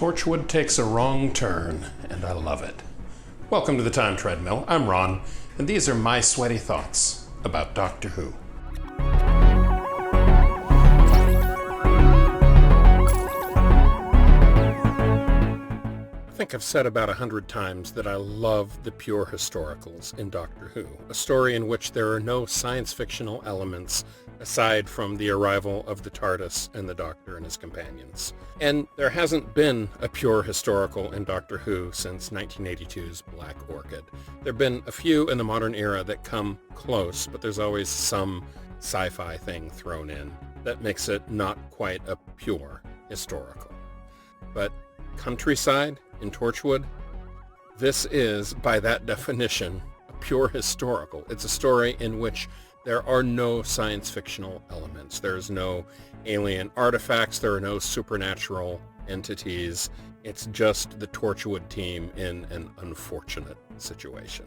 Torchwood takes a wrong turn, and I love it. Welcome to the Time Treadmill. I'm Ron, and these are my sweaty thoughts about Doctor Who. I think I've said about 100 times that I love the pure historicals in Doctor Who, a story in which there are no science fictional elements aside from the arrival of the TARDIS and the Doctor and his companions. And there hasn't been a pure historical in Doctor Who since 1982's Black Orchid. There have been a few in the modern era that come close, but there's always some sci-fi thing thrown in that makes it not quite a pure historical. But Countrycide in Torchwood, this is, by that definition, a pure historical. It's a story in which there are no science fictional elements. There's no alien artifacts. There are no supernatural entities. It's just the Torchwood team in an unfortunate situation.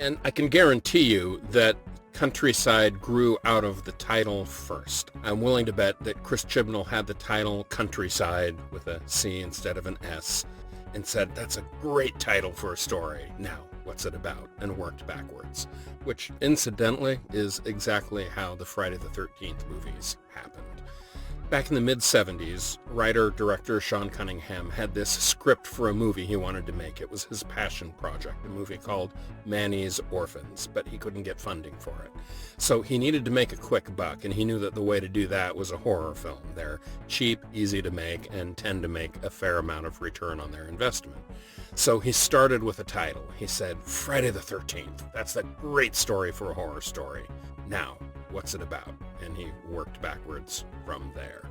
And I can guarantee you that Countrycide grew out of the title first. I'm willing to bet that Chris Chibnall had the title Countrycide with a C instead of an S and said, that's a great title for a story. Now, what's it about? And worked backwards, which incidentally is exactly how the Friday the 13th movies happened. Back in the mid-70s, writer-director Sean Cunningham had this script for a movie he wanted to make. It was his passion project, a movie called Manny's Orphans, but he couldn't get funding for it. So he needed to make a quick buck, and he knew that the way to do that was a horror film. They're cheap, easy to make, and tend to make a fair amount of return on their investment. So he started with a title. He said, Friday the 13th. That's a great story for a horror story. Now, what's it about? And he worked backwards from there.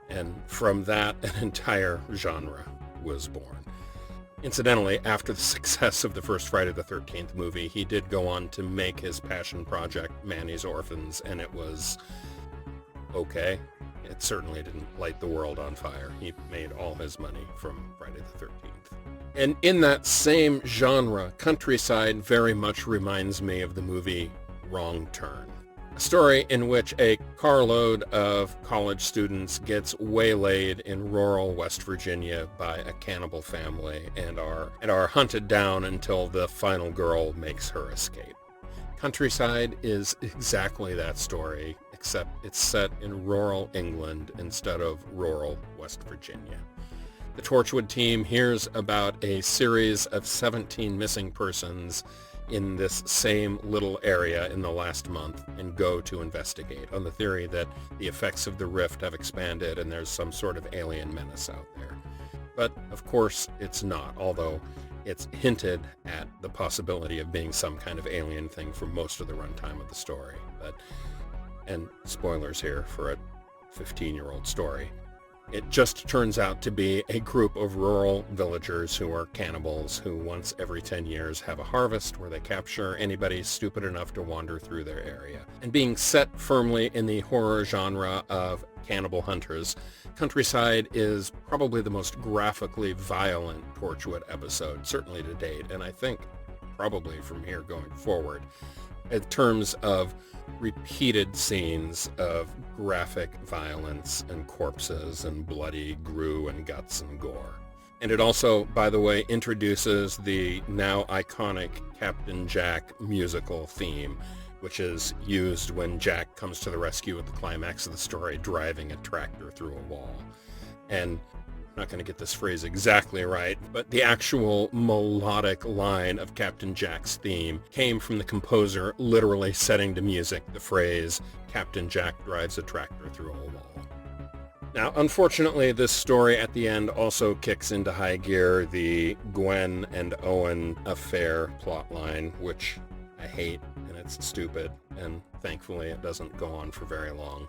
And from that, an entire genre was born. Incidentally, after the success of the first Friday the 13th movie, he did go on to make his passion project, Manny's Orphans, and it was okay. It certainly didn't light the world on fire. He made all his money from Friday the 13th. And in that same genre, Countrycide very much reminds me of the movie Wrong Turn. A story in which a carload of college students gets waylaid in rural West Virginia by a cannibal family and are hunted down until the final girl makes her escape. Countrycide is exactly that story, except it's set in rural England instead of rural West Virginia. The Torchwood team hears about a series of 17 missing persons in this same little area in the last month and go to investigate on the theory that the effects of the rift have expanded and there's some sort of alien menace out there. But of course it's not, although it's hinted at the possibility of being some kind of alien thing for most of the runtime of the story. And spoilers here for a 15-year-old story. It just turns out to be a group of rural villagers who are cannibals who once every 10 years have a harvest where they capture anybody stupid enough to wander through their area. And being set firmly in the horror genre of cannibal hunters, Countrycide is probably the most graphically violent Torchwood episode, certainly to date, and I think probably from here going forward, in terms of repeated scenes of graphic violence and corpses and bloody grue and guts and gore. And it also, by the way, introduces the now iconic Captain Jack musical theme, which is used when Jack comes to the rescue at the climax of the story, driving a tractor through a wall. And I'm not going to get this phrase exactly right, but the actual melodic line of Captain Jack's theme came from the composer literally setting to music the phrase, Captain Jack drives a tractor through a wall. Now, unfortunately, this story at the end also kicks into high gear the Gwen and Owen affair plotline, which I hate, and it's stupid, and thankfully it doesn't go on for very long.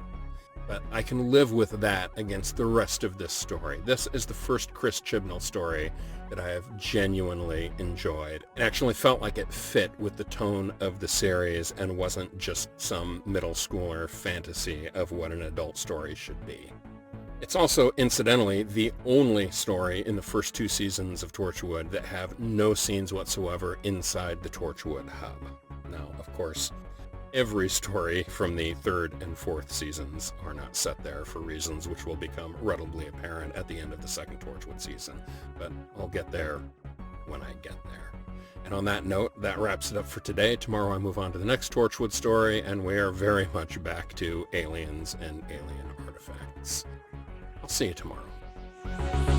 But I can live with that against the rest of this story. This is the first Chris Chibnall story that I have genuinely enjoyed. It actually felt like it fit with the tone of the series and wasn't just some middle schooler fantasy of what an adult story should be. It's also, incidentally, the only story in the first 2 seasons of Torchwood that have no scenes whatsoever inside the Torchwood hub. Now, of course, every story from the third and fourth seasons are not set there for reasons which will become readily apparent at the end of the second Torchwood season. But I'll get there when I get there. And on that note, that wraps it up for today. Tomorrow I move on to the next Torchwood story, and we are very much back to aliens and alien artifacts. I'll see you tomorrow.